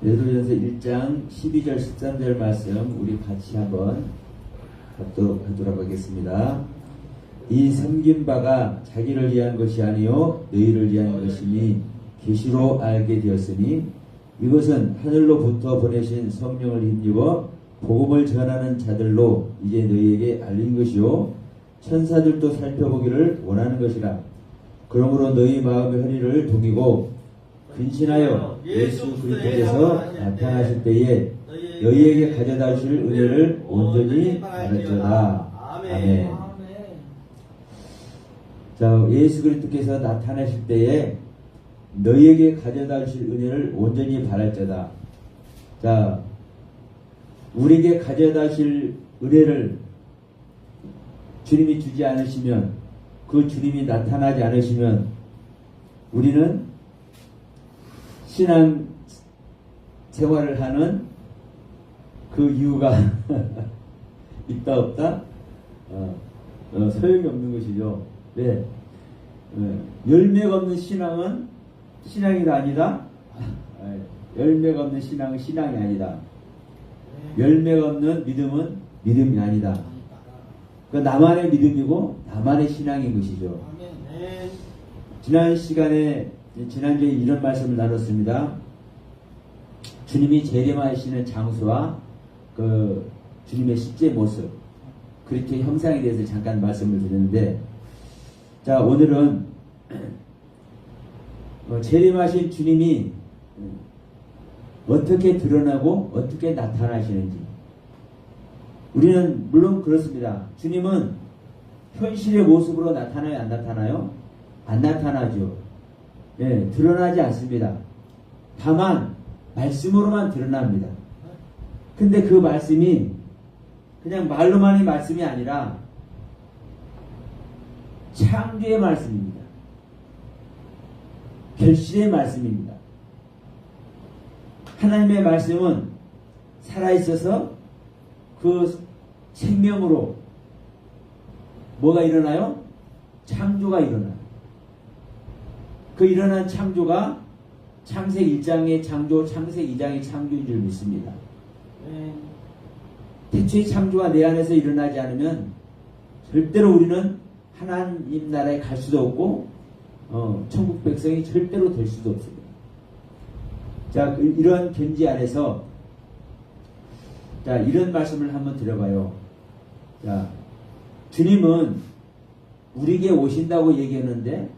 베드로전서 1장 12절 13절 말씀 우리 같이 한번 하도록 하겠습니다. 이 섬긴 바가 자기를 위한 것이 아니요 너희를 위한 것이니 계시로 알게 되었으니 이것은 하늘로부터 보내신 성령을 힘입어 복음을 전하는 자들로 이제 너희에게 알린 것이요 천사들도 살펴보기를 원하는 것이라. 그러므로 너희 마음의 허리를 동이고 근신하여 예수 그리스도께서 나타나실 때에 너희에게 가져다 주실 은혜를 온전히 바랄지어다. 아멘. 자, 예수 그리스도께서 나타나실 때에 너희에게 가져다 주실 은혜를 온전히 바랄지어다. 자, 우리에게 가져다 주실 은혜를 주님이 주지 않으시면, 그 주님이 나타나지 않으시면 우리는 신앙 생활을 하는 그 이유가 있다 없다? 소용이 없는 것이죠. 왜? 열매가 없는 신앙은 신앙이 아니다? 열매가 없는 신앙은 신앙이 아니다. 열매가 없는 믿음은 믿음이 아니다. 그 나만의 믿음이고 나만의 신앙인 것이죠. 지난 시간에 지난주에 이런 말씀을 나눴습니다. 주님이 재림하시는 장소와 그 주님의 실제 모습, 그리스도의 형상에 대해서 잠깐 말씀을 드렸는데, 자, 오늘은 재림하신 주님이 어떻게 드러나고 어떻게 나타나시는지. 우리는 물론 그렇습니다. 주님은 현실의 모습으로 나타나요? 안 나타나요? 안 나타나죠. 예, 드러나지 않습니다. 다만 말씀으로만 드러납니다. 근데 그 말씀이 그냥 말로만의 말씀이 아니라 창조의 말씀입니다. 결실의 말씀입니다. 하나님의 말씀은 살아있어서 그 생명으로 뭐가 일어나요? 창조가 일어나요. 그 일어난 창조가 창세기 1장의 창조, 창세기 2장의 창조인 줄 믿습니다. 태초의 창조가 내 안에서 일어나지 않으면 절대로 우리는 하나님 나라에 갈 수도 없고 천국 백성이 절대로 될 수도 없습니다. 자, 이런 견지 안에서 자, 이런 말씀을 한번 드려봐요. 자, 주님은 우리에게 오신다고 얘기했는데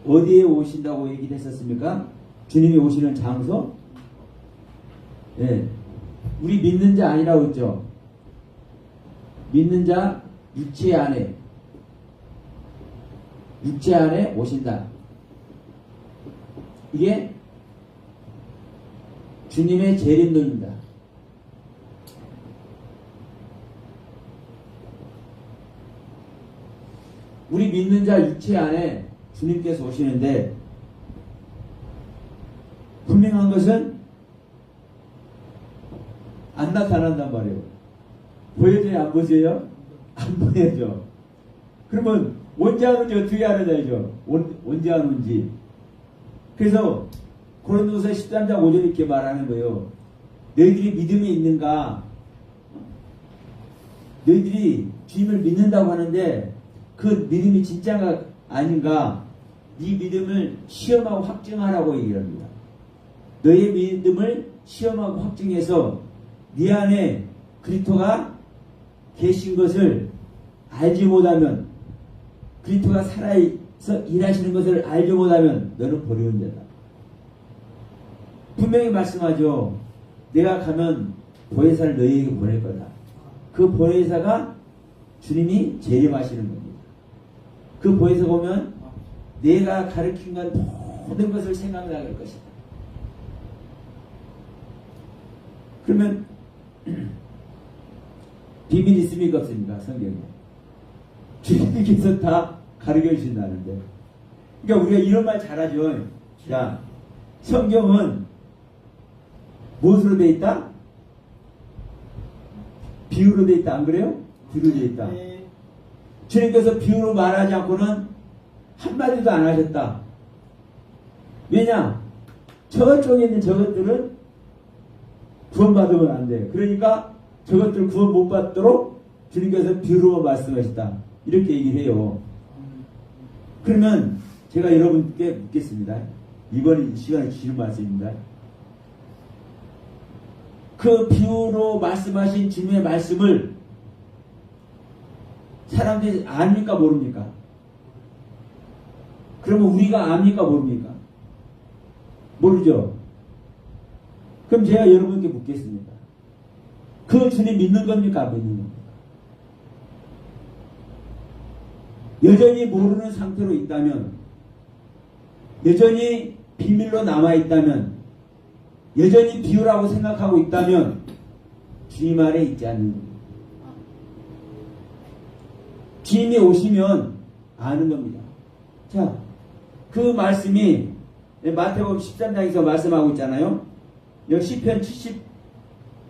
어디에 오신다고 얘기를 했었습니까? 주님이 오시는 장소? 예. 우리 믿는 자 아니라고 했죠. 믿는 자 육체 안에 오신다. 이게 주님의 재림론입니다. 우리 믿는 자 육체 안에 주님께서 오시는데, 분명한 것은 안 나타난단 말이에요. 보여줘요? 안 보여줘요? 안 보여줘. 그러면 언제 안 오는지 어떻게 알아야죠? 언제 안 오는지. 그래서 고린도서 13장 5절 이렇게 말하는 거예요. 너희들이 믿음이 있는가? 너희들이 주님을 믿는다고 하는데 그 믿음이 진짜가 아닌가? 네 믿음을 시험하고 확증하라고 얘기합니다. 너의 믿음을 시험하고 확증해서 네 안에 그리스도가 계신 것을 알지 못하면, 그리스도가 살아서 일하시는 것을 알지 못하면 너는 버리는 자다. 분명히 말씀하죠. 내가 가면 보혜사를 너희에게 보낼 거다. 그 보혜사가 주님이 재림하시는 겁니다. 그 보혜사 보면 내가 가르친 건 모든 것을 생각나게 할 것이다. 그러면 비밀 있습니까 없습니까? 성경에 주님께서 다 가르쳐 주신다는데. 그러니까 우리가 이런 말 잘하죠. 자, 성경은 무엇으로 되어 있다? 비유로 되어 있다. 안 그래요? 비유로 되어 있다. 주님께서 비유로 말하지 않고는 한마디도 안 하셨다. 왜냐? 저쪽에 있는 저것들은 구원받으면 안 돼. 그러니까 저것들 구원 못 받도록 주님께서 비유로 말씀하시다. 이렇게 얘기를 해요. 그러면 제가 여러분께 묻겠습니다. 이번 시간에 주시는 말씀입니다. 그 비유로 말씀하신 주님의 말씀을 사람들이 압니까 모릅니까? 그러면 우리가 압니까 모릅니까? 모르죠. 그럼 제가 여러분께 묻겠습니다. 그 주님 믿는 겁니까 안 믿는 겁니까? 여전히 모르는 상태로 있다면, 여전히 비밀로 남아있다면, 여전히 비유라고 생각하고 있다면 주님 아래 있지 않는 겁니다. 주님이 오시면 아는 겁니다. 자, 그 말씀이 마태복음 13장에서 말씀하고 있잖아요. 여기 시편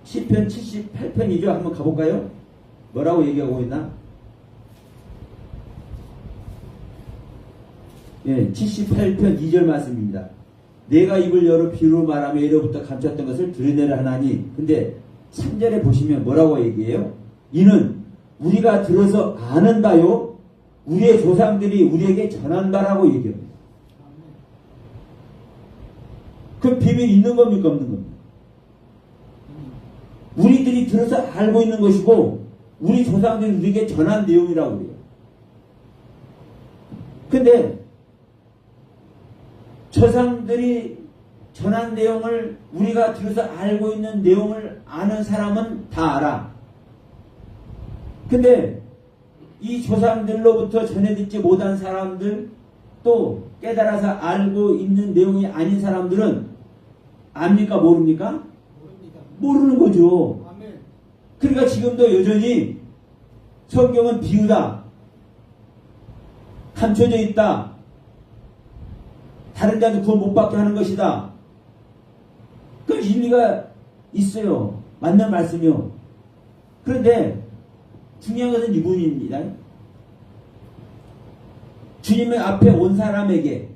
78편이죠. 한번 가볼까요? 뭐라고 얘기하고 있나? 예, 78편 2절 말씀입니다. 내가 입을 열어 비유로 말하며 예로부터 감췄던 것을 드러내려 하나니. 근데 3절에 보시면 뭐라고 얘기해요? 이는 우리가 들어서 아는 바요, 우리의 조상들이 우리에게 전한 바라고 얘기합니다. 그 비밀이 있는 겁니까 없는 겁니까? 우리들이 들어서 알고 있는 것이고 우리 조상들이 우리에게 전한 내용이라고 그래요. 근데 조상들이 전한 내용을 우리가 들어서 알고 있는 내용을 아는 사람은 다 알아. 근데 이 조상들로부터 전해 듣지 못한 사람들, 또 깨달아서 알고 있는 내용이 아닌 사람들은 압니까 모릅니까? 모르는 거죠. 그러니까 지금도 여전히 성경은 비유다, 감춰져 있다, 다른 자도 구원 못 받게 하는 것이다. 그 일리가 있어요. 맞는 말씀이요. 그런데 중요한 것은 이 부분입니다. 주님의 앞에 온 사람에게,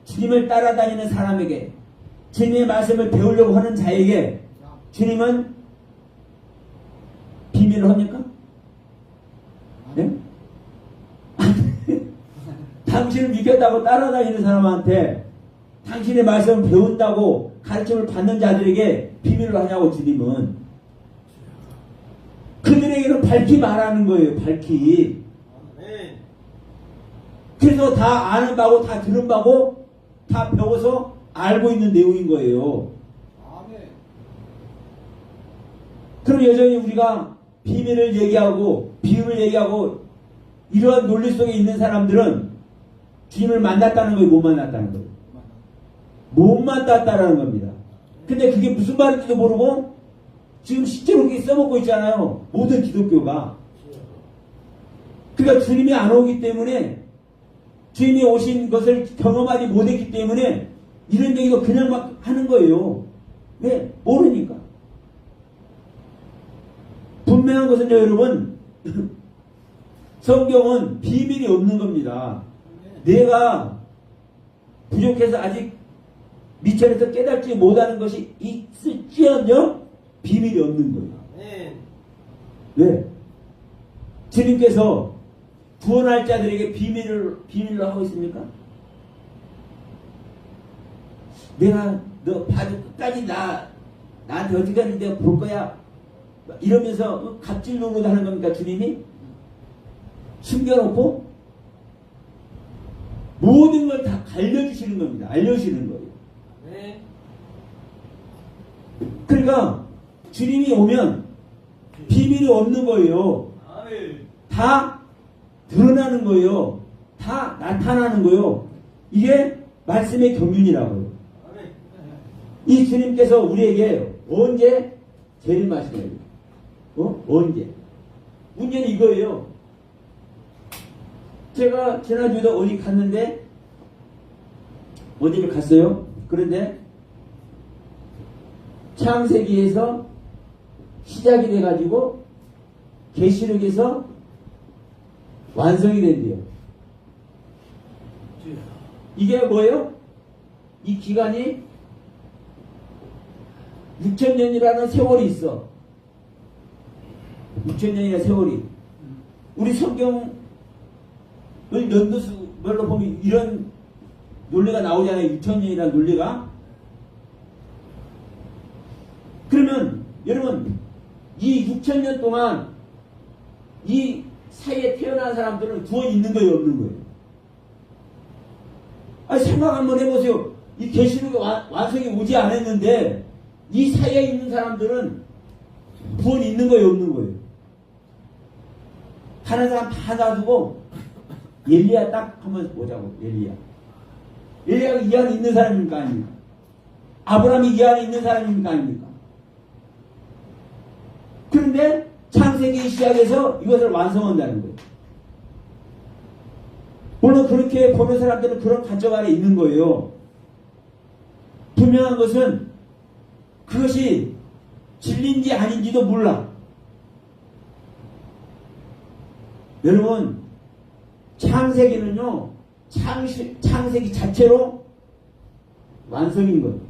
주님을 따라다니는 사람에게, 주님의 말씀을 배우려고 하는 자에게 주님은 비밀을 합니까? 네? 당신을 믿겠다고 따라다니는 사람한테 당신의 말씀을 배운다고 가르침을 받는 자들에게 비밀을 하냐고. 주님은 그들에게는 밝히 말하는 거예요. 밝히. 그래서 다 아는 바고 다 들은 바고 다 배워서 알고 있는 내용인 거예요. 그럼 여전히 우리가 비밀을 얘기하고 비유를 얘기하고 이러한 논리 속에 있는 사람들은 주님을 만났다는 거예요, 못 만났다는 거예요? 못 만났다는 겁니다. 근데 그게 무슨 말인지도 모르고 지금 실제로 그렇게 써먹고 있잖아요, 모든 기독교가. 그러니까 주님이 안 오기 때문에, 주님이 오신 것을 경험하지 못했기 때문에 이런 얘기가 그냥 막 하는 거예요. 왜? 모르니까. 분명한 것은요, 여러분, 성경은 비밀이 없는 겁니다. 내가 부족해서 아직 미천에서 깨닫지 못하는 것이 있을지언정 비밀이 없는 거예요. 왜? 주님께서 구원할 자들에게 비밀로 하고 있습니까? 내가 너 봐도 끝까지 나한테 어떻게 하는데 볼 거야, 이러면서 갑질 노릇 하는 겁니까? 주님이 숨겨놓고 모든 걸 다 알려주시는 겁니다. 알려주시는 거예요. 네. 그러니까 주님이 오면 비밀이 없는 거예요. 다 드러나는 거예요. 다 나타나는 거예요. 이게 말씀의 경륜이라고요. 이 주님께서 우리에게 언제 죄를 마시나요? 언제? 문제는 이거예요. 제가 지난주에도 어디 갔는데, 어디를 갔어요? 그런데 창세기에서 시작이 돼가지고 계시록에서 완성이 된대요. 이게 뭐예요? 이 기간이 6,000년이라는 세월이 있어. 6,000년이라는 세월이. 우리 성경을 연도수별로 보면 이런 논리가 나오잖아요. 6,000년이라는 논리가. 그러면 여러분 이 6,000년 동안 이 사이에 태어난 사람들은 구원이 있는 거예요, 없는 거예요? 아니, 생각 한번 해보세요. 이 계시록이 완성이 오지 않았는데 이 사이에 있는 사람들은 구원이 있는 거예요, 없는 거예요? 하는 사람 다 놔두고 엘리야 딱 한번 보자고. 엘리야가 이 안에 있는 사람입니까, 아닙니까? 아브라함이 이 안에 있는 사람입니까, 아닙니까? 그런데 창세기 시작해서 이것을 완성한다는 거예요. 물론 그렇게 보는 사람들은 그런 관점 안에 있는 거예요. 분명한 것은 그것이 진리인지 아닌지도 몰라. 여러분, 창세기는요, 창세기 자체로 완성인 거예요.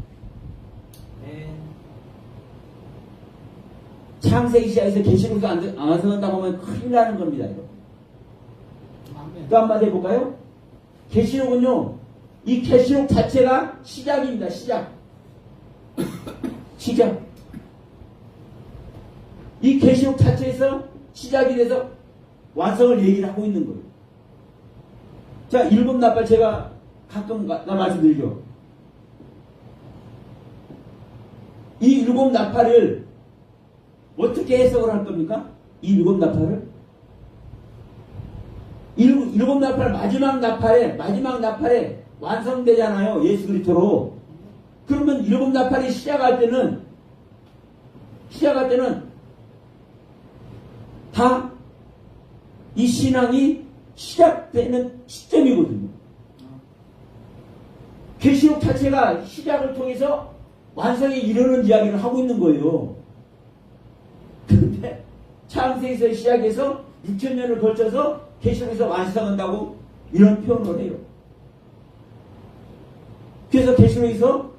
창세기 시작해서 계시록도 안 완성한다고 하면 큰일 나는 겁니다. 이거. 또 한마디 해볼까요? 계시록은요, 이 계시록 자체가 시작입니다. 시작. 이 계시록 자체에서 시작이 돼서 완성을 얘기를 하고 있는 거예요. 자, 일곱 나팔 제가 가끔 말씀드리죠. 이 일곱 나팔을 어떻게 해석을 할 겁니까? 이 일곱 나팔을? 일곱 나팔 마지막 나팔에 완성되잖아요. 예수 그리스도로. 그러면 일곱 나팔이 시작할 때는 다 이 신앙이 시작되는 시점이거든요. 계시록 자체가 시작을 통해서 완성에 이르는 이야기를 하고 있는 거예요. 그런데 창세기에서 시작해서 6,000년을 걸쳐서 계시록에서 완성한다고 이런 표현을 해요. 그래서 계시록에서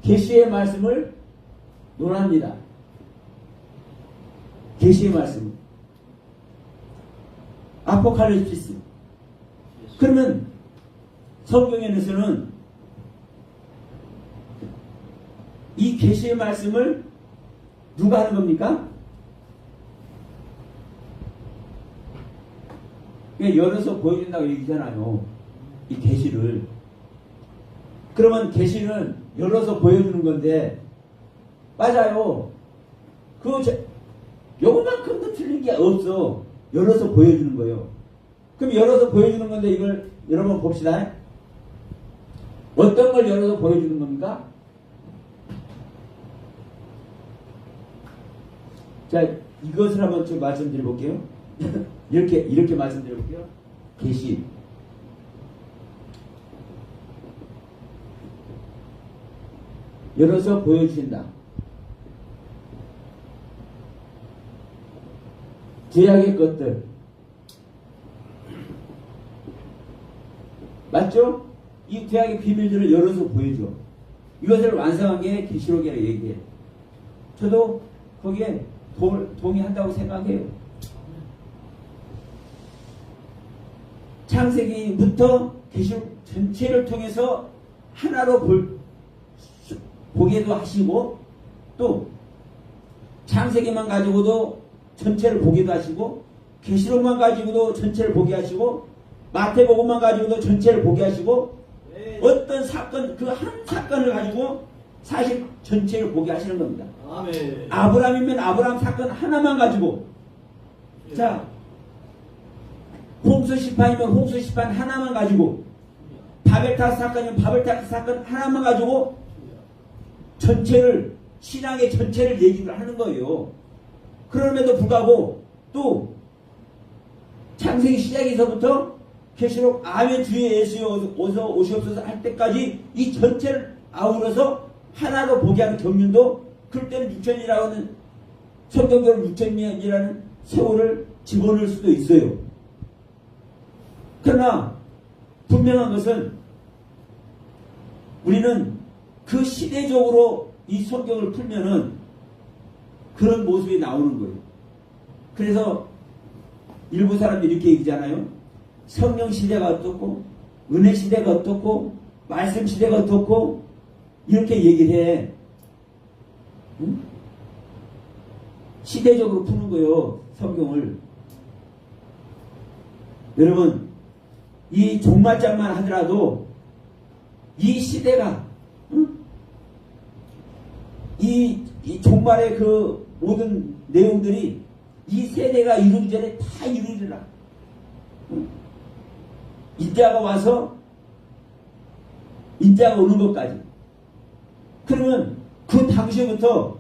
계시의 말씀을 논합니다. 계시의 말씀. 아포칼립시스. 그러면 성경에서는 이 계시의 말씀을 누가 하는 겁니까? 열어서 보여준다고 얘기잖아요. 이 계시를. 그러면 계시는 열어서 보여주는 건데, 맞아요. 요것만큼도 틀린 게 없어. 열어서 보여주는 거예요. 그럼 열어서 보여주는 건데 이걸 여러분 봅시다. 어떤 걸 열어서 보여주는 겁니까? 자, 이것을 한번 좀 말씀드려볼게요. 이렇게 말씀드려볼게요. 계시. 열어서 보여주신다. 죄악의 것들. 맞죠? 이 죄악의 비밀들을 열어서 보여줘. 이것을 완성한 게 계시록이라고 얘기해. 저도 거기에 동의한다고 생각해요. 창세기부터 계시록 전체를 통해서 하나로 보게도 하시고, 또 창세기만 가지고도 전체를 보기도 하시고, 계시록만 가지고도 전체를 보게 하시고, 마태복음만 가지고도 전체를 보게 하시고, 어떤 사건, 그 한 사건을 가지고 사실 전체를 보게 하시는 겁니다. 아멘. 아브라함이면 아브라함 사건 하나만 가지고, 자, 홍수 시판이면 홍수 시판 하나만 가지고, 바벨탑 사건이면 바벨탑 사건 하나만 가지고 전체를, 신앙의 전체를 얘기를 하는 거예요. 그럼에도 불구하고 또 창세기 시작에서부터 계시록 아멘 주의 예수여 어서 오시옵소서 할 때까지 이 전체를 아우러서 하나로 보게 하는 경륜도, 그럴 때는 6,000이라고 하는, 성경적으로 6,000년이라는 세월을 집어넣을 수도 있어요. 그러나 분명한 것은 우리는 그 시대적으로 이 성경을 풀면은 그런 모습이 나오는 거예요. 그래서 일부 사람들이 이렇게 얘기잖아요. 성령 시대가 어떻고 은혜 시대가 어떻고 말씀 시대가 어떻고 이렇게 얘기를 해. 응? 시대적으로 푸는 거예요. 성경을. 여러분 이 종말장만 하더라도 이 시대가 응? 이 종말의 그 모든 내용들이 이 세대가 이루기 전에 다 이루리라. 응? 인자가 와서 인자가 오는 것까지. 그러면 그 당시부터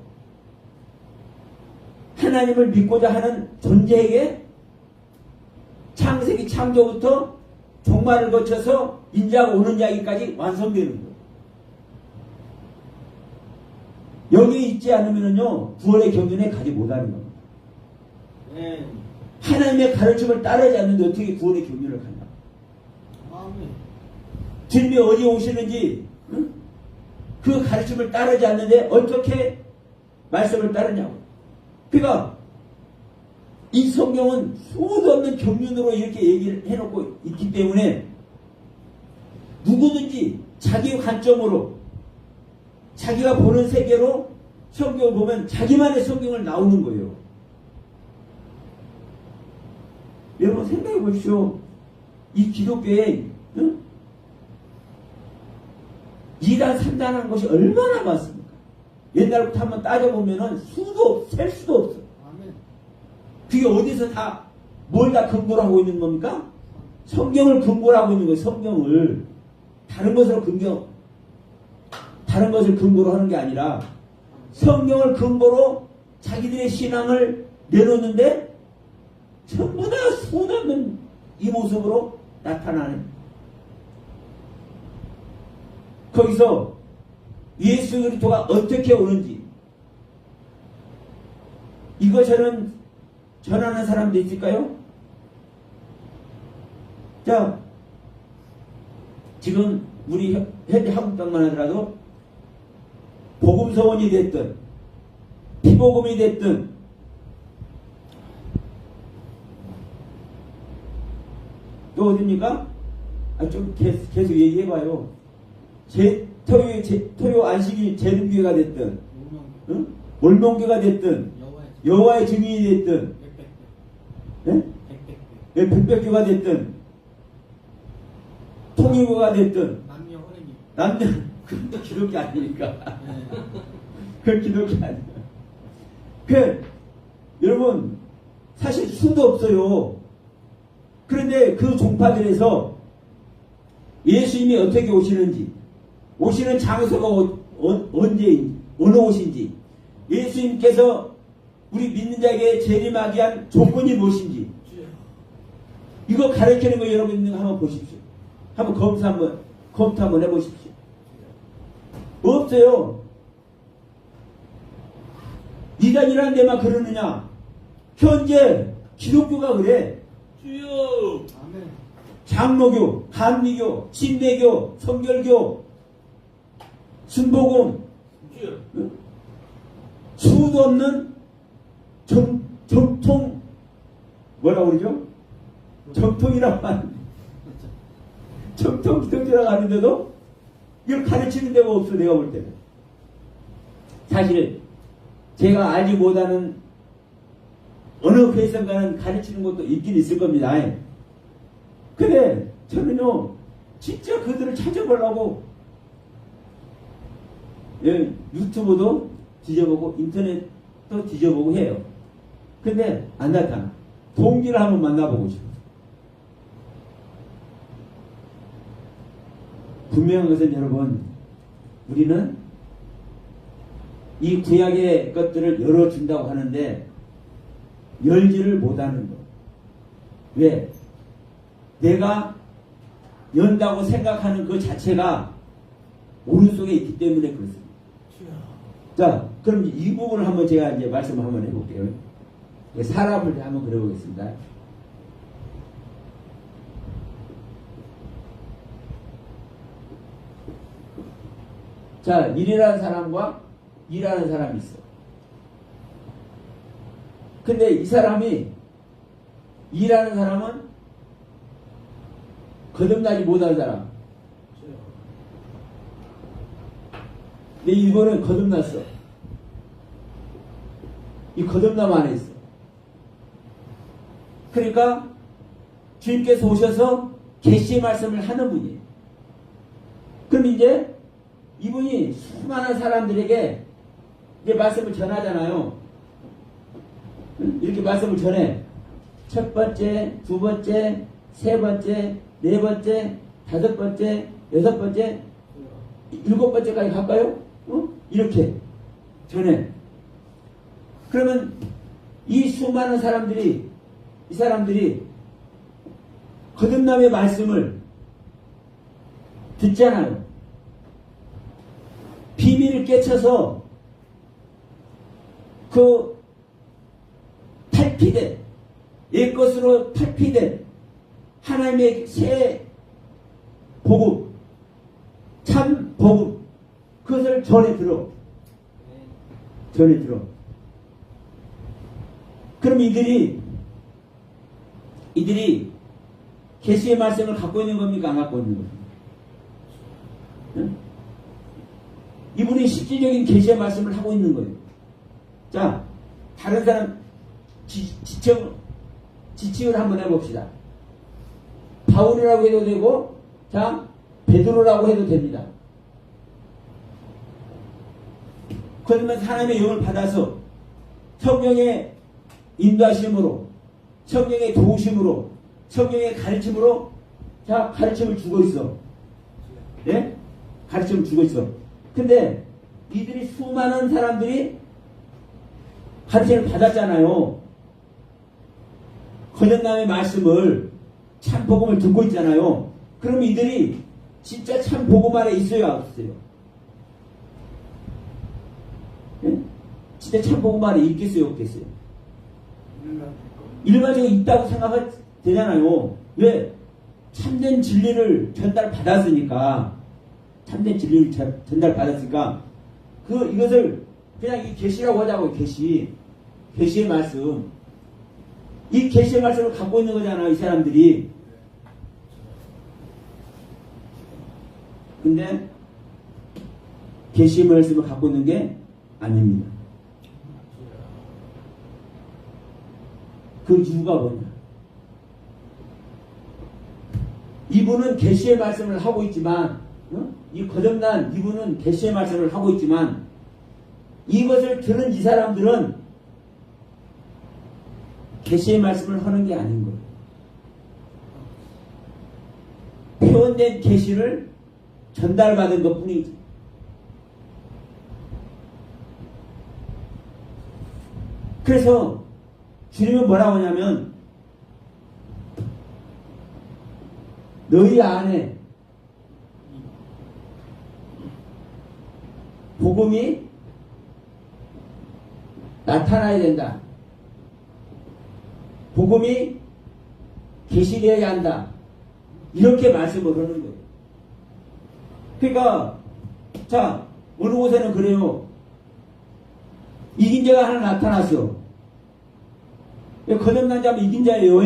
하나님을 믿고자 하는 존재에게 창세기 창조부터 종말을 거쳐서 인자가 오는 이야기까지 완성되는 거예요. 여기에 있지 않으면요 구원의 경륜에 가지 못하는 겁니다. 하나님의 가르침을 따르지 않는데 어떻게 구원의 경륜을 가냐? 주님이 어디 오시는지 응? 그 가르침을 따르지 않는데 어떻게 말씀을 따르냐고. 그러니까 이 성경은 수도 없는 경륜으로 이렇게 얘기를 해놓고 있기 때문에 누구든지 자기 관점으로 자기가 보는 세계로 성경을 보면 자기만의 성경을 나오는 거예요. 여러분 생각해 보십시오. 이 기독교에 응? 2단 3단 한 것이 얼마나 많습니까? 옛날부터 한번 따져보면 셀 수도 없어. 그게 어디서 다 뭘 다 근거로 하고 있는 겁니까? 성경을 근거로 하고 있는 거예요. 성경을. 다른 것을 근거로 하는 게 아니라 성경을 근거로 자기들의 신앙을 내놓는데 전부 다 수도 없는 이 모습으로 나타나는. 거기서 예수 그리스도가 어떻게 오는지 이거 전하는 사람도 있을까요? 자, 지금 우리 현재 한국당만 하더라도 복음서원이 됐든 피복음이 됐든 또 어딥니까? 좀 계속 얘기해봐요. 토요 안식일 재림교회가 됐든 응? 몰명교가 됐든 여호와의 증인이 됐든 백백교가 됐든 통일교가 됐든 남녀 그것도 기독교 아니니까. 그건 기독교 아니야. 여러분 사실 수도 없어요. 그런데 그 종파들에서 예수님이 어떻게 오시는지, 오시는 장소가 언제인지, 어느 곳인지, 예수님께서 우리 믿는 자에게 재림하기 위한 조건이 무엇인지 이거 가르치는 거 여러분 한번 보십시오. 한번 검토 한번 해보십시오. 없어요. 이단이라는 데만 그러느냐? 현재 기독교가 그래. 주여. 장로교, 감리교, 침례교, 성결교, 순복음, 수도 없는 정통 뭐라고 그러죠? 정통이라고 하는데 정통 기독교라고 하는데도 이걸 가르치는 데가 없어. 내가 볼 때는 사실 제가 알지 못하는 어느 회선가는 가르치는 것도 있긴 있을 겁니다. 근데 저는요 진짜 그들을 찾아보려고 유튜브도 뒤져보고 인터넷도 뒤져보고 해요. 근데 안 나타나. 동기를 한번 만나보고 싶어요. 분명한 것은 여러분, 우리는 이 구약의 것들을 열어준다고 하는데 열지를 못하는 거. 왜? 내가 연다고 생각하는 그 자체가 오른쪽에 있기 때문에 그렇습니다. 자, 그럼 이 부분을 한번 제가 이제 말씀을 한번 해볼게요. 사람을 한번 그려보겠습니다. 자, 일이라는 사람과 일하는 사람이 있어. 근데 이 사람이, 일하는 사람은 거듭나지 못한 사람. 근데 이거는 거듭났어. 이 거듭남 안에 있어. 그러니까 주님께서 오셔서 계시의 말씀을 하는 분이에요. 그럼 이제 이분이 수많은 사람들에게 이제 말씀을 전하잖아요. 이렇게 말씀을 전해. 첫 번째, 두 번째, 세 번째, 네 번째, 다섯 번째, 여섯 번째, 일곱 번째까지 갈까요? 이렇게 전해. 그러면 이 수많은 사람들이, 이 사람들이 거듭남의 말씀을 듣잖아요. 비밀을 깨쳐서 그 탈피된, 옛것으로 탈피된 하나님의 새 복음, 참 복음, 그것을 전해 들어. 그럼 이들이 계시의 말씀을 갖고 있는 겁니까? 안 갖고 있는 겁니까? 응? 이분이 실질적인 계시의 말씀을 하고 있는 거예요. 자, 다른 사람 지칭을 한번 해봅시다. 바울이라고 해도 되고, 자, 베드로라고 해도 됩니다. 그러면 하나님의 영을 받아서 성령의 인도하심으로, 성령의 도우심으로, 성령의 가르침으로, 자, 가르침을 주고 있어. 예? 가르침을 주고 있어. 근데 이들이 수많은 사람들이 가르침을 받았잖아요. 거듭남의 말씀을, 참 복음을 듣고 있잖아요. 그럼 이들이 진짜 참 복음 안에 있어요, 없어요? 예? 진짜 참 복음 안에 있겠어요, 없겠어요? 일반적으로 있다고 생각하면 되잖아요. 왜? 참된 진리를 전달받았으니까. 참된 진리를 전달받았으니까. 이것을 그냥 이 계시라고 하자고, 계시의 말씀. 이 계시의 말씀을 갖고 있는 거잖아요, 이 사람들이. 근데 계시의 말씀을 갖고 있는 게 아닙니다. 그 이유가 뭐냐? 이분은 계시의 말씀을 하고 있지만, 이 거듭난 이분은 계시의 말씀을 하고 있지만, 이것을 들은 이 사람들은 계시의 말씀을 하는 게 아닌 거예요. 표현된 계시를 전달받은 것 뿐이지. 그래서 주님은 뭐라고 하냐면, 너희 안에 복음이 나타나야 된다. 복음이 계시되어야 한다. 이렇게 말씀을 하는 거예요. 그러니까 자, 어느 곳에는 그래요. 이긴 자가 하나 나타났어. 거듭난 자면 이긴 자예요.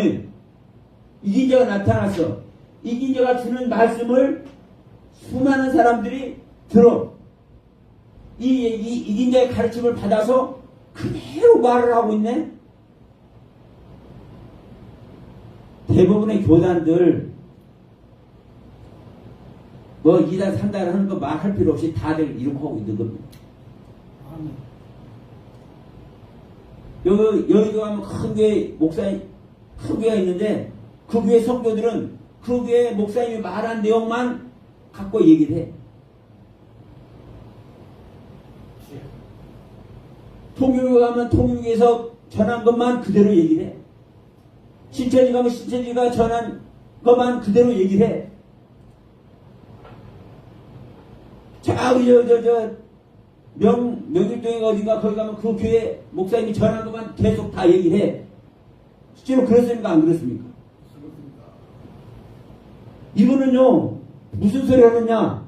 이긴 자가 나타났어. 이긴 자가 주는 말씀을 수많은 사람들이 들어. 이긴 자의 가르침을 받아서 그대로 말을 하고 있네. 대부분의 교단들 뭐 2단 3단 하는 거 말할 필요 없이 다들 이렇게 하고 있는 겁니다. 여기 가면 큰 교회 목사님, 큰 교회가 있는데 그 교회 성도들은 그 교회 목사님이 말한 내용만 갖고 얘기를 해. 통일교회 가면 통일교회에서 전한 것만 그대로 얘기를 해. 신천지 가면 신천지가 전한 것만 그대로 얘기를 해. 자, 우리 명일동에 어딘가 거기 가면 그 교회 목사님이 전한 것만 계속 다 얘기를 해. 실제로 그렇습니까? 안 그렇습니까? 이거는요, 무슨 소리 하느냐?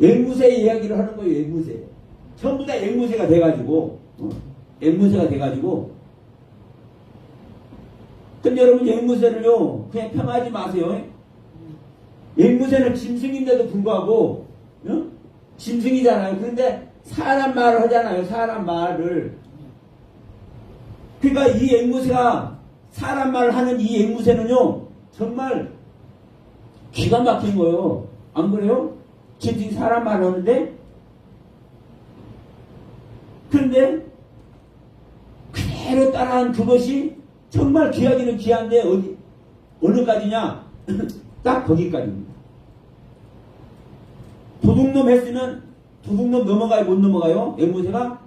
앵무새 이야기를 하는 거예요. 앵무새. 전부 다 앵무새가 돼가지고 앵무새가 돼가지고. 근데 여러분 앵무새를요 그냥 평하지 마세요. 앵무새는 짐승인데도 불구하고 짐승이잖아요. 그런데 사람 말을 하잖아요. 사람 말을. 그러니까 이 앵무새가 사람 말을 하는 이 앵무새는요 정말 기가 막힌 거예요. 안 그래요? 짐승이 사람 말을 하는데 그런데 그대로 따라한 그것이 정말 귀하기는 귀한데 어느까지냐? 딱 거기까지입니다. 도둑놈 했으면 도둑놈 넘어가요? 못 넘어가요? 앵무새가?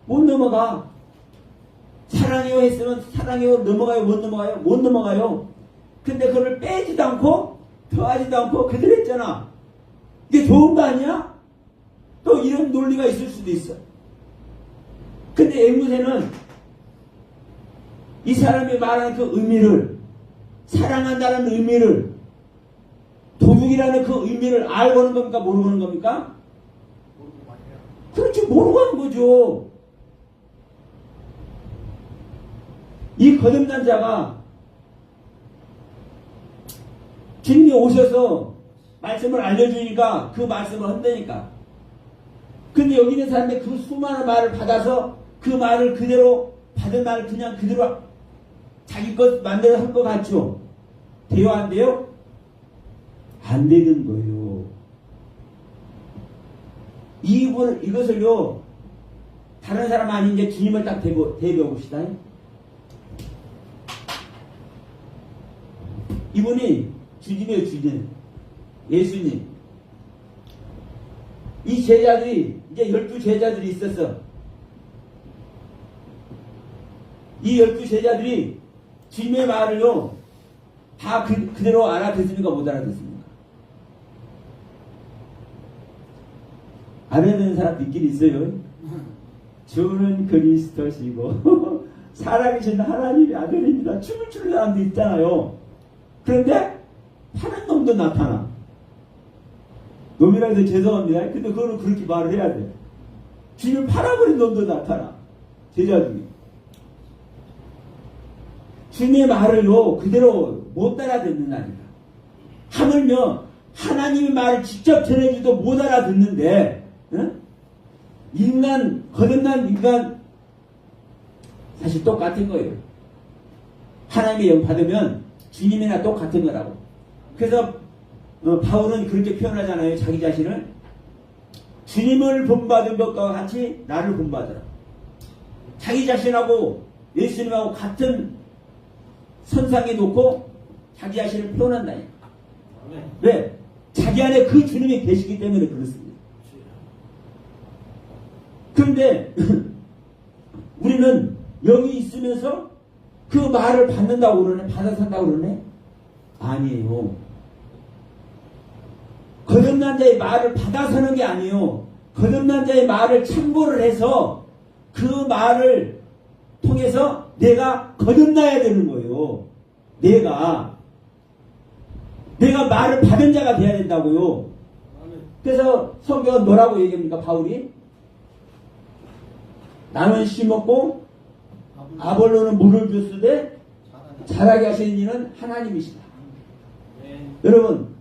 못 넘어가. 사랑해요 했으면 사랑해요 넘어가요? 못 넘어가요? 못 넘어가요. 근데 그걸 빼지도 않고 더하지도 않고 그대로 했잖아. 이게 좋은 거 아니야? 또 이런 논리가 있을 수도 있어. 근데 앵무새는 이 사람이 말하는 그 의미를, 사랑한다는 의미를, 도둑이라는 그 의미를 알고 하는 겁니까? 모르고 하는 겁니까? 그렇지, 모르고 하는 거죠. 이 거듭난 자가 주님이 오셔서 말씀을 알려주니까 그 말씀을 한다니까. 근데 여기 있는 사람이 그 수많은 말을 받아서 그 말을 그대로 받은 말을 그냥 그대로 자기 것 만들어 할 것 같죠? 돼요? 안 돼요? 안 되는 거예요. 이것을요 다른 사람 아닌 이제 주님을 딱 대벼봅시다. 이분이 주님이에요. 주님. 예수님. 이 제자들이 이제 12제자들이 있었어. 이 12제자들이 주님의 말을요 다 그대로 알아듣습니까? 못 알아듣습니까? 알아듣는 사람 있긴 있어요. 주는 그리스도시고 살아계신 하나님의 아들입니다. 춤을 추는 사람도 있잖아요. 그런데 파는 놈도 나타나. 놈이라 해서 죄송합니다. 근데 그거는 그렇게 말을 해야 돼. 주님을 팔아버린 놈도 나타나. 제자 중에. 주님의 말을요 그대로 못 알아듣는다니까. 하물며 하나님의 말을 직접 전해주도 못 알아듣는데 거듭난 인간 사실 똑같은 거예요. 하나님의 영 받으면 주님이나 똑같은 거라고. 그래서 바울은 그렇게 표현하잖아요. 자기 자신을 주님을 본받은 것과 같이 나를 본받으라. 자기 자신하고 예수님하고 같은 선상에 놓고 자기 자신을 표현한다니까. 왜? 자기 안에 그 주님이 계시기 때문에 그렇습니다. 그런데 우리는 여기 있으면서 그 말을 받는다고 그러네? 받아 산다고 그러네? 아니에요. 거듭난 자의 말을 받아 서는 게 아니에요. 거듭난 자의 말을 참고를 해서 그 말을 통해서 내가 거듭나야 되는 거예요. 내가 말을 받은 자가 돼야 된다고요. 그래서 성경은 뭐라고 얘기합니까? 바울이 나는 심었고 아볼로는 물을 줬으되 자라게 하시는 이는 하나님이시다. 여러분,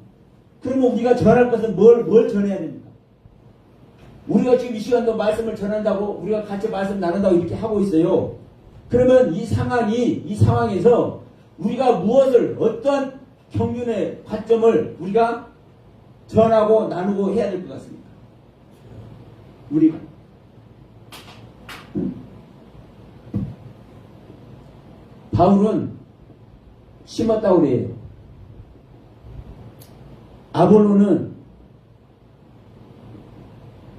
그러면 우리가 전할 것은 뭘 전해야 됩니까? 우리가 지금 이 시간도 말씀을 전한다고, 우리가 같이 말씀 나눈다고 이렇게 하고 있어요. 그러면 이 상황에서 우리가 무엇을, 어떠한 경륜의 관점을 우리가 전하고 나누고 해야 될 것 같습니까? 우리가. 바울은 심었다고 그래요. 아볼로는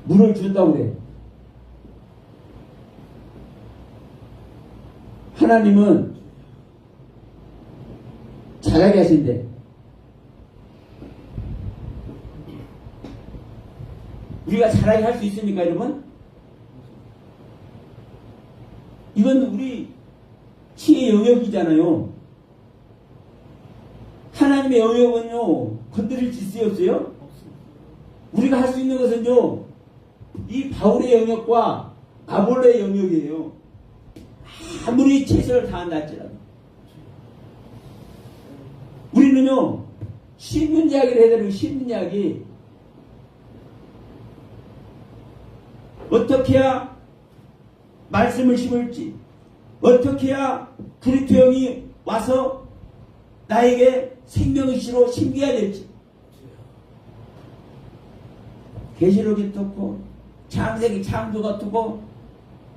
물을 준다고 그래요. 하나님은 자라게 하신대. 우리가 자라게 할 수 있습니까, 여러분? 이건 우리 치의 영역이잖아요. 하나님의 영역은요 건드릴 짓이 없어요? 우리가 할 수 있는 것은요, 이 바울의 영역과 아볼로의 영역이에요. 아무리 최선을 다한다 할지라도. 우리는요, 심는 이야기를 해야 되는 심는 이야기. 어떻게 해야 말씀을 심을지, 어떻게 해야 그리스도 영이 와서 나에게 생명의 씨로 심겨야 될지. 계시록이 어떻고 창세기 창조가 어떻고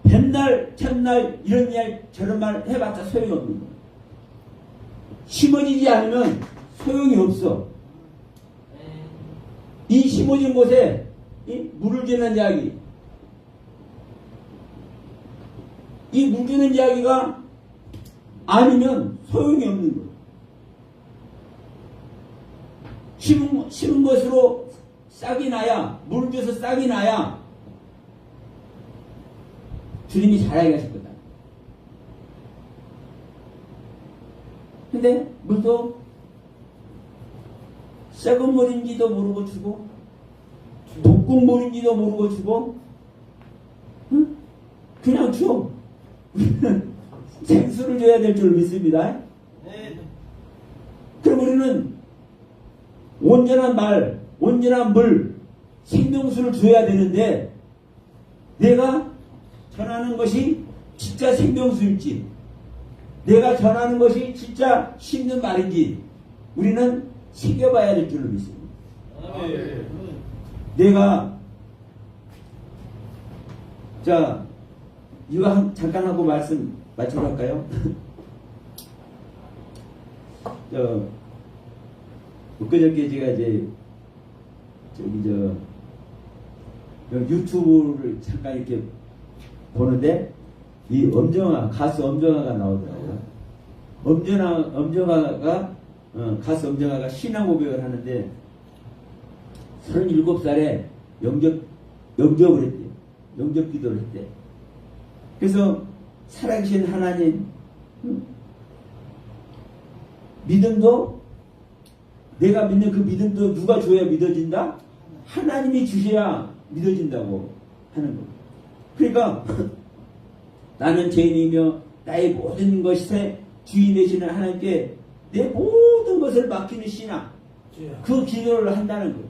뱀날 첫날 이런 말 저런 말 해봤자 소용이 없는 거예요. 심어지지 않으면 소용이 없어. 이 심어진 곳에 물을 주는 이야기, 이 물 주는 이야기가 아니면 소용이 없는 거예요. 심은 것으로 싹이 나야, 물을 줘서 싹이 나야 주님이 잘하게 하실 거다. 근데 물도 썩은 물인지도 모르고 주고 독국 물인지도 모르고 주고, 응? 그냥 줘. 우리는 생수를 줘야 될 줄 믿습니다. 그럼 우리는 온전한 말, 온전한 물, 생명수를 줘야 되는데, 내가 전하는 것이 진짜 생명수일지, 내가 전하는 것이 진짜 심는 말인지 우리는 새겨봐야 될 줄을 믿습니다. 내가 자 이거 잠깐 하고 말씀 마쳐볼까요? 엊그저께 제가 이제 유튜브를 잠깐 이렇게 보는데 이 가수 엄정화가 나오더라고요. 가수 엄정화가 신앙 고백을 하는데 37살에 영접을 했대요. 영접 기도를 했대. 그래서 살아계신 하나님, 믿음도 내가 믿는 그 믿음도 누가 줘야 믿어진다? 하나님이 주셔야 믿어진다고 하는 거예요. 그러니까 나는 죄인이며 나의 모든 것에 주인 되시는 하나님께 내 모든 것을 맡기는 신앙, 그 기도를 한다는 거예요.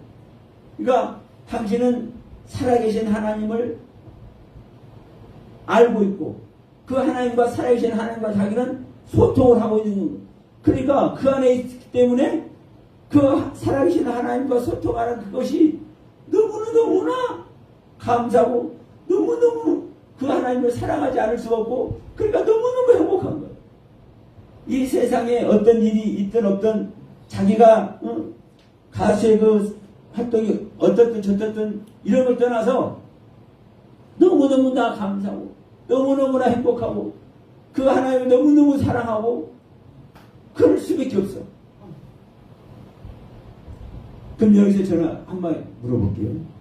그러니까 당신은 살아계신 하나님을 알고 있고 그 하나님과 살아계신 하나님과 자기는 소통을 하고 있는 거예요. 그러니까 그 안에 있기 때문에 그 살아계신 하나님과 소통하는 그것이 너무나 감사하고 너무너무 그 하나님을 사랑하지 않을 수가 없고, 그러니까 너무너무 행복한 거예요. 이 세상에 어떤 일이 있든 없든 자기가 가수의 그 활동이 어떻든 저떻든 이런 걸 떠나서 너무너무나 감사하고 너무너무나 행복하고 그 하나님을 너무너무 사랑하고 그럴 수밖에 없어. 그럼 여기서 저는 한번 물어볼게요.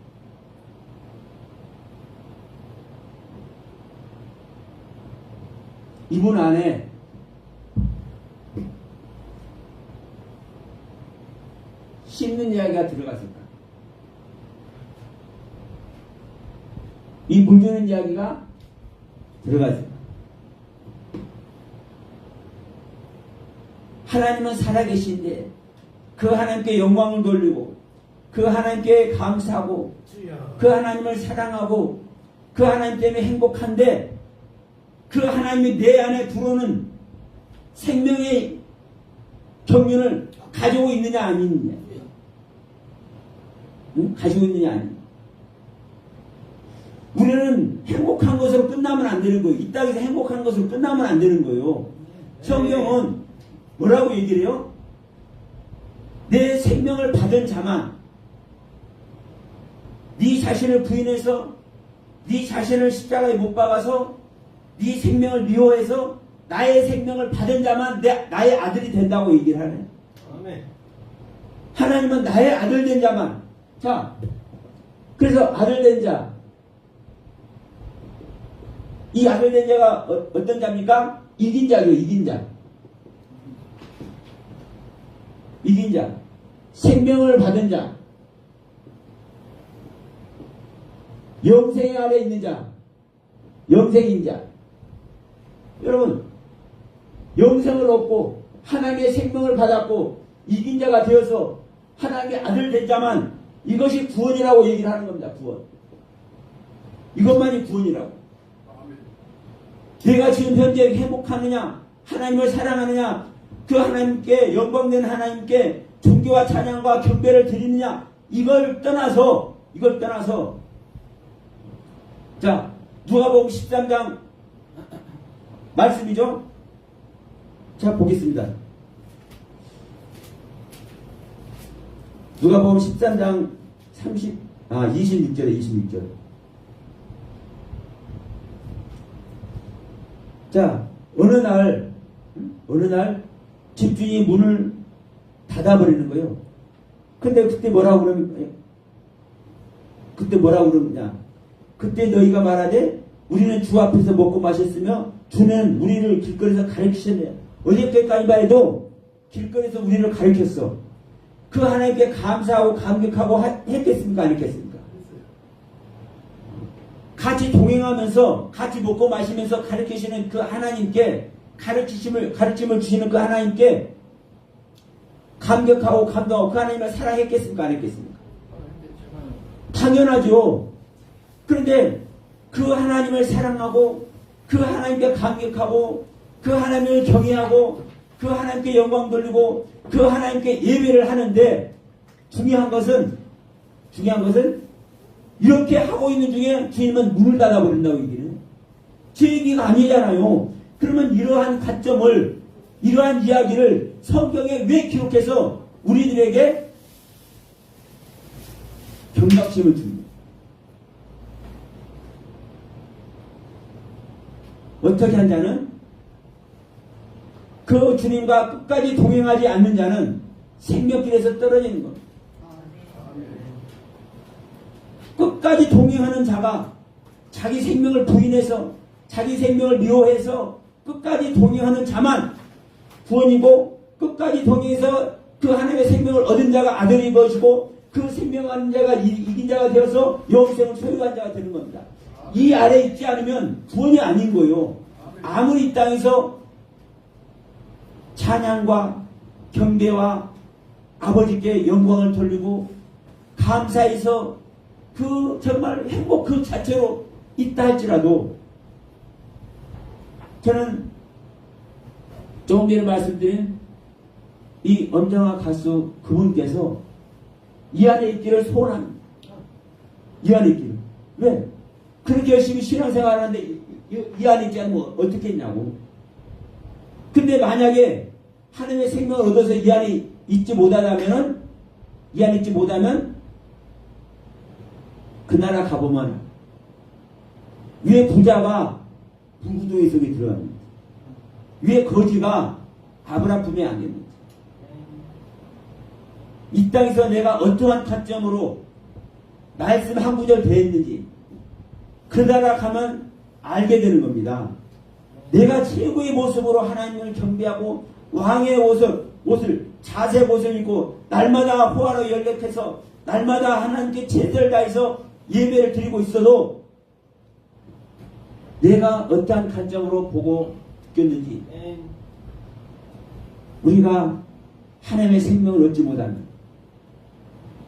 이분 안에 씹는 이야기가 들어갔을까? 이 물 주는 이야기가 들어갔을까? 하나님은 살아계신데 그 하나님께 영광을 돌리고 그 하나님께 감사하고 그 하나님을 사랑하고 그 하나님 때문에 행복한데 그 하나님이 내 안에 들어오는 생명의 경륜을 가지고 있느냐 안 있느냐, 응? 가지고 있느냐 아니냐. 우리는 행복한 것으로 끝나면 안 되는 거예요. 이 땅에서 행복한 것으로 끝나면 안 되는 거예요. 성경은 뭐라고 얘기를 해요? 내 생명을 받은 자만, 네 자신을 부인해서 네 자신을 십자가에 못 박아서 네 생명을 미워해서 나의 생명을 받은 자만 나의 아들이 된다고 얘기를 하네. 아멘. 하나님은 나의 아들 된 자만. 자, 그래서 아들 된 자, 이 아들 된 자가 어떤 자입니까? 이긴 자예요. 이긴 자. 이긴 자. 생명을 받은 자. 영생 아래 있는 자, 영생인 자. 여러분, 영생을 얻고 하나님의 생명을 받았고 이긴 자가 되어서 하나님의 아들 된 자만 이것이 구원이라고 얘기를 하는 겁니다. 구원. 이것만이 구원이라고. 내가 지금 현재 행복하느냐, 하나님을 사랑하느냐, 그 하나님께 영광된 하나님께 존귀와 찬양과 경배를 드리느냐, 이걸 떠나서 자, 누가복음 13장 말씀이죠. 자, 보겠습니다. 누가복음 13장 26절에. 자, 어느 날 집주인이 문을 닫아버리는 거예요. 근데 그때 뭐라고 그러느냐? 그때 너희가 말하되 우리는 주 앞에서 먹고 마셨으며 주는 우리를 길거리에서 가르치셨네요. 어저께까지만 해도 길거리에서 우리를 가르쳤어. 그 하나님께 감사하고 감격하고 했겠습니까? 안 했겠습니까? 같이 동행하면서 같이 먹고 마시면서 가르치시는 그 하나님께 가르침을 주시는 그 하나님께 감격하고 감동하고 그 하나님을 사랑했겠습니까? 안 했겠습니까? 당연하죠. 그런데 그 하나님을 사랑하고 그 하나님께 감격하고 그 하나님을 경외하고 그 하나님께 영광 돌리고 그 하나님께 예배를 하는데 중요한 것은 이렇게 하고 있는 중에 주님은 문을 닫아버린다고 얘기를 해요. 제 얘기가 아니잖아요. 그러면 이러한 관점을, 이러한 이야기를 성경에 왜 기록해서 우리들에게 경각심을 줍니다. 어떻게 한 자는 그 주님과 끝까지 동행하지 않는 자는 생명길에서 떨어지는 겁니다. 끝까지 동행하는 자가 자기 생명을 부인해서 자기 생명을 미워해서 끝까지 동행하는 자만 구원이고 끝까지 동행해서 그 하나님의 생명을 얻은 자가 아들이 것이고 그 생명하는 자가 이긴 자가 되어서 영생을 소유한 자가 되는 겁니다. 이 아래 있지 않으면 구원이 아닌 거예요. 아무리 이 땅에서 찬양과 경배와 아버지께 영광을 돌리고 감사해서 그 정말 행복 그 자체로 있다 할지라도 저는 조금 전에 말씀드린 이 엄정화 가수 그분께서 이 안에 있기를 소원합니다. 이 안에 있기를. 왜? 그렇게 열심히 신앙생활 하는데 이 안에 있지 않으면 어떻게 했냐고. 근데 만약에 하나님의 생명을 얻어서 이 안에 있지 못하면 그 나라 가보면 위에 부자가 부부도의 속에 들어갑니다. 위에 거지가 아브라함 품에 안깁니다. 이 땅에서 내가 어떠한 타점으로 말씀 한 구절 배웠는지 그 나라 가면 알게 되는 겁니다. 내가 최고의 모습으로 하나님을 경배하고 왕의 옷을 자색 옷을 입고 날마다 호화로 연락해서 날마다 하나님께 제대를 다해서 예배를 드리고 있어도 내가 어떠한 관점으로 보고 느꼈는지 우리가 하나님의 생명을 얻지 못하는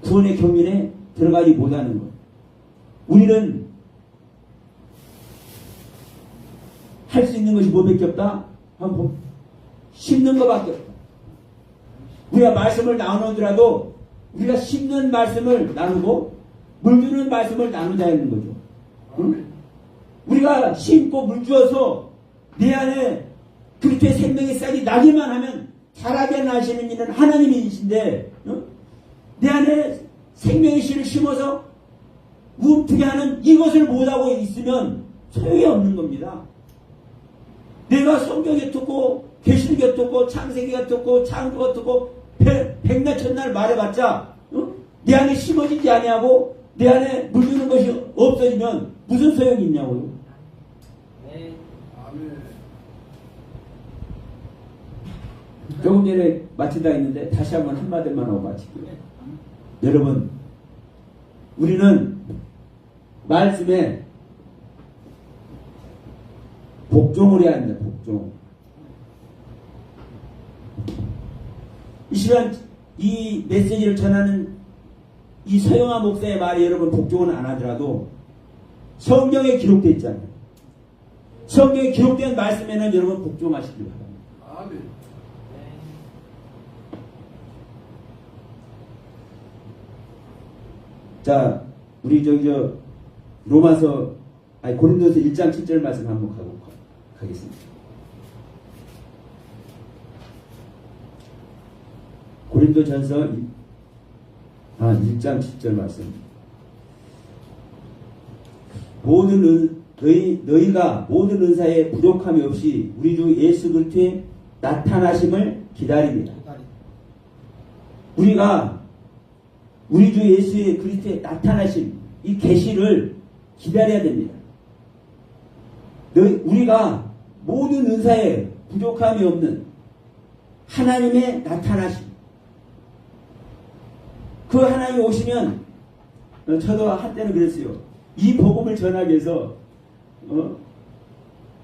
구원의 경륜에 들어가지 못하는 것. 우리는 할 수 있는 것이 뭐밖에 없다? 한번 심는 것밖에 없다. 우리가 말씀을 나누더라도 우리가 심는 말씀을 나누고 물주는 말씀을 나누자는 거죠. 응? 우리가 심고 물주어서 내 안에 그리스도의 생명의 싹이 나기만 하면 자라게 나시는 이는 하나님이신데 응? 내 안에 생명의 씨를 심어서 움트게 하는 이것을 못하고 있으면 소용이 없는 겁니다. 내가 성경에 듣고 계시록에 듣고 창세기가 듣고 창조가 듣고 백날 천날 말해봤자 응? 내 안에 심어지지 아니하고 내 안에 물드는 것이 없어지면 무슨 소용이 있냐고요. 네. 조금 전에 마친다 했는데 다시 한번 한마디만 하고 마칠게요. 여러분, 우리는 말씀에 복종을 해야 합니다. 복종. 이 시간 이 메시지를 전하는 이 서영아 목사의 말이 여러분 복종은 안 하더라도 성경에 기록되어 있잖아요. 성경에 기록된 말씀에는 여러분 복종하시길 바랍니다. 아멘. 자, 우리 로마서 고린도서 1장 7절 말씀 한번 가겠습니다. 고린도전서 1장 7절 말씀. 너희가 모든 은사에 부족함이 없이 우리 주 예수 그리스도의 나타나심을 기다립니다. 우리가 우리 주 예수의 그리스도의 나타나심, 이 계시를 기다려야 됩니다. 우리가 모든 은사에 부족함이 없는 하나님의 나타나심, 그 하나님이 오시면, 저도 한때는 그랬어요. 이 복음을 전하기 위해서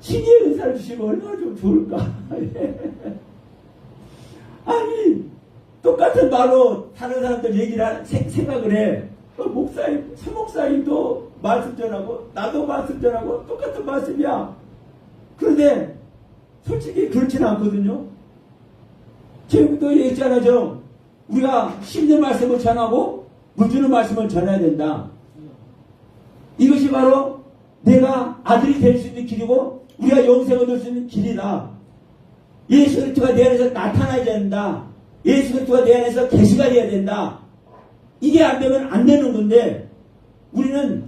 신의 은사를 주시면 얼마나 좀 좋을까. 아니 똑같은 말로 다른 사람들 얘기를 생각을 해. 목사님, 사목사님도 말씀 전하고 나도 말씀 전하고 똑같은 말씀이야. 그런데 솔직히 그렇지는 않거든요. 지금도 얘기했잖아요. 우리가 심는 말씀을 전하고 물 주는 말씀을 전해야 된다. 이것이 바로 내가 아들이 될 수 있는 길이고 우리가 영생을 얻을 수 있는 길이다. 예수 그리스도가 내 안에서 나타나야 된다. 예수 그리스도가 내 안에서 계시가 돼야 된다. 이게 안 되면 안 되는 건데 우리는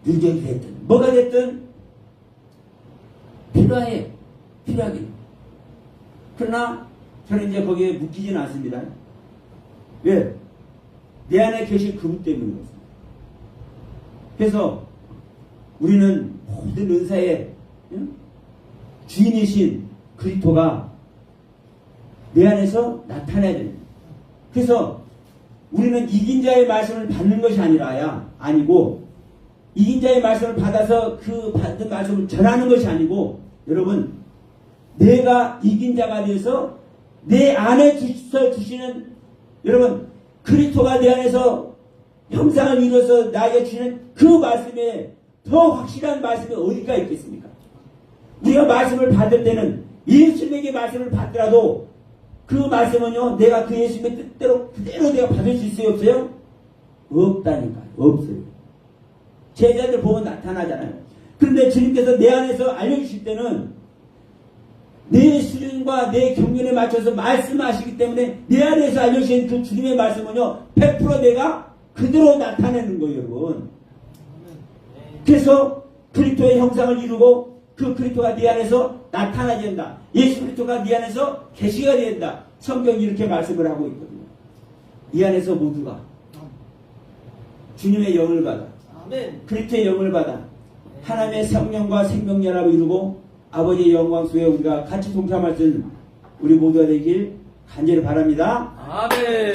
유전이 됐든 뭐가 됐든 필요하긴. 그러나 저는 이제 거기에 묶이지는 않습니다. 왜? 내 안에 계신 그분 때문에 그렇습니다. 그래서 우리는 모든 은사의 주인이신 그리스도가 내 안에서 나타나야 됩니다. 그래서 우리는 이긴 자의 말씀을 받는 것이 아니고 이긴 자의 말씀을 받아서 그 받은 말씀을 전하는 것이 아니고 여러분 내가 이긴 자가 되어서 내 안에 주시는 여러분 그리스도가 내 안에서 형상을 이루어서 나에게 주시는 그 말씀에 더 확실한 말씀이 어디가 있겠습니까? 우리가 말씀을 받을 때는 예수님에게 말씀을 받더라도 그 말씀은요 내가 그 예수님의 뜻대로 그대로 내가 받을 수 있어요 없어요? 없다니까요. 없어요. 제자들 보면 나타나잖아요. 그런데 주님께서 내 안에서 알려주실 때는 내 수준과 내 경륜에 맞춰서 말씀하시기 때문에 내 안에서 알려주신 그 주님의 말씀은요 100% 내가 그대로 나타내는 거예요 여러분. 그래서 그리스도의 형상을 이루고 그 그리스도가 네 안에서 나타나야 된다. 예수 그리스도가 네 안에서 계시가 된다. 성경이 이렇게 말씀을 하고 있거든요. 이 안에서 모두가 주님의 영을 받아 그리스도의 영을 받아 하나님의 성령과 생명연합을 이루고 아버지의 영광 속에 우리가 같이 동참할 수 있는 우리 모두가 되길 간절히 바랍니다. 아멘.